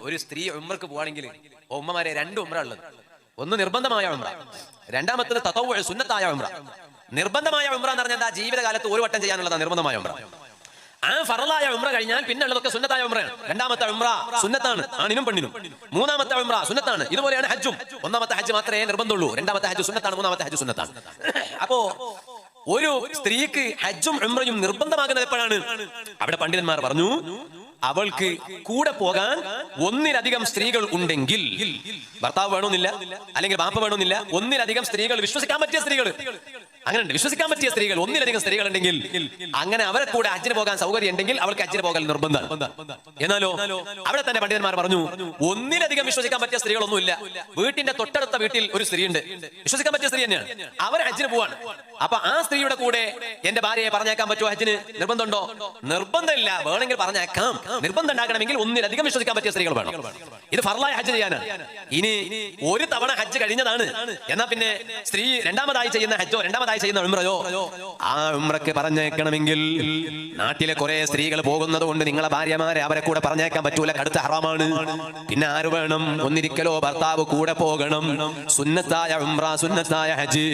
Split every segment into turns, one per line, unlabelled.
ഒരു സ്ത്രീ ഉംറക്ക് പോവാണെങ്കിൽ ഉമ്മമാരെ 2 ഉംറ ഉള്ളത്. ഒന്ന് നിർബന്ധമായ ഉംറ, രണ്ടാമത്തത് തതവ്വു സുന്നത്തായ ഉംറ. നിർബന്ധമായ ഉംറ എന്ന് പറഞ്ഞാൽ ജീവിതകാലത്ത് ഒരു വട്ടം ചെയ്യാനുള്ളതാണ് നിർബന്ധമായ ഉംറ. ആ ഫറലായ ഉംറ കഴിഞ്ഞാൽ പിന്നെ ഉള്ളതൊക്കെ സുന്നത്തായ ഉംറയാണ്. രണ്ടാമത്തെ ഉംറ സുന്നത്താണ് ആണിനും പെണ്ണിനും. മൂന്നാമത്തെ ഉംറ സുന്നത്താണ്. ഇതുപോലെയാണ് ഹജ്ജും. ഒന്നാമത്തെ ഹജ്ജ് മാത്രമേ നിർബന്ധമുള്ളൂ, രണ്ടാമത്തെ ഹജ്ജ് സുന്നത്താണ്, മൂന്നാമത്തെ ഹജ്ജ് സുന്നത്താണ്. അപ്പോ ഒരു സ്ത്രീക്ക് ഹജ്ജും ഉംറയും നിർബന്ധമാകുന്നത് എപ്പോഴാണ്? അവിടെ പണ്ഡിതന്മാർ പറഞ്ഞു, അവൾക്ക് കൂടെ പോകാൻ ഒന്നിലധികം സ്ത്രീകൾ ഉണ്ടെങ്കിൽ, ഭർത്താവ് വേണമെന്നില്ല, അല്ലെങ്കിൽ ബാപ്പ വേണമെന്നില്ല, ഒന്നിലധികം സ്ത്രീകൾ, വിശ്വസിക്കാൻ പറ്റിയ സ്ത്രീകൾ, അങ്ങനെ വിശ്വസിക്കാൻ പറ്റിയ സ്ത്രീകൾ, ഒന്നിലധികം സ്ത്രീകൾ ഉണ്ടെങ്കിൽ, അങ്ങനെ അവരെ കൂടെ ഹജ്ജിന് പോകാൻ സൗകര്യം ഉണ്ടെങ്കിൽ അവൾക്ക് ഹജ്ജിന് പോകാൻ നിർബന്ധമാണ്. എന്നാലോ അവിടെ തന്നെ പണ്ഡിതന്മാർ പറഞ്ഞു, ഒന്നിലധികം വിശ്വസിക്കാൻ പറ്റിയ സ്ത്രീകളൊന്നുമില്ല, വീട്ടിന്റെ തൊട്ടടുത്ത വീട്ടിൽ ഒരു സ്ത്രീ ഉണ്ട്, വിശ്വസിക്കാൻ പറ്റിയ സ്ത്രീ തന്നെയാണ്, അവർ ഹജ്ജിന് പോവാണ്. അപ്പൊ ആ സ്ത്രീയുടെ കൂടെ എന്റെ ഭാര്യയെ പറഞ്ഞേക്കാൻ പറ്റുമോ? ഹജ്ജിന് നിർബന്ധമുണ്ടോ? നിർബന്ധമില്ല, വേണമെങ്കിൽ പറഞ്ഞേക്കാം. നിർബന്ധം ഉണ്ടാകണമെങ്കിൽ ഒന്നിലധികം വിശ്വസിക്കാൻ പറ്റിയ സ്ത്രീകൾ വേണം. ഇത് ഫർളായ ഹജ്ജ് ചെയ്യാനാണ്. ഇനി ഒരു തവണ ഹജ്ജ് കഴിഞ്ഞതാണ്, എന്നാ പിന്നെ സ്ത്രീ രണ്ടാമതായി ചെയ്യുന്ന ഹജ്ജോ രണ്ടാമതായി ചെയ്യുന്ന ഉംറയോ, ആ ഉംറക്ക് പറഞ്ഞേക്കണമെങ്കിൽ നാട്ടിലെ കുറെ സ്ത്രീകൾ പോകുന്നത് കൊണ്ട് നിങ്ങളെ ഭാര്യമാരെ അവരെ കൂടെ പറഞ്ഞേക്കാൻ പറ്റൂല, കടുത്ത ഹറാമാണ്. പിന്നെ ആര് വേണം? ഒന്നിരിക്കലോ ഭർത്താവ് കൂടെ പോകണം. സുന്നത്തായ ഉംറ, സുന്നത്തായ ഹജ്ജ്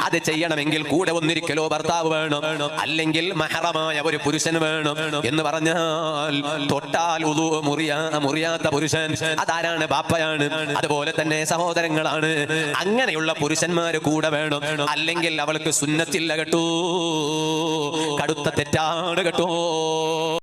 അത് ചെയ്യണമെങ്കിൽ കൂടെ ഒന്നിരിക്കലോ ഭർത്താവ് വേണം, അല്ലെങ്കിൽ മഹറമായ ഒരു പുരുഷൻ വേണം. എന്ന് പറഞ്ഞാൽ തൊട്ടാൽ മുറിയാത്ത പുരുഷൻ അതാരാണ്? ബാപ്പയാണ്. അതുപോലെ തന്നെ സഹോദരങ്ങളാണ്. അങ്ങനെയുള്ള പുരുഷന്മാര് കൂടെ വേണം, അല്ലെങ്കിൽ അവൾക്ക് സുന്നത്തില്ല കേട്ടോ, കടുത്ത തെറ്റാണ് കേട്ടോ.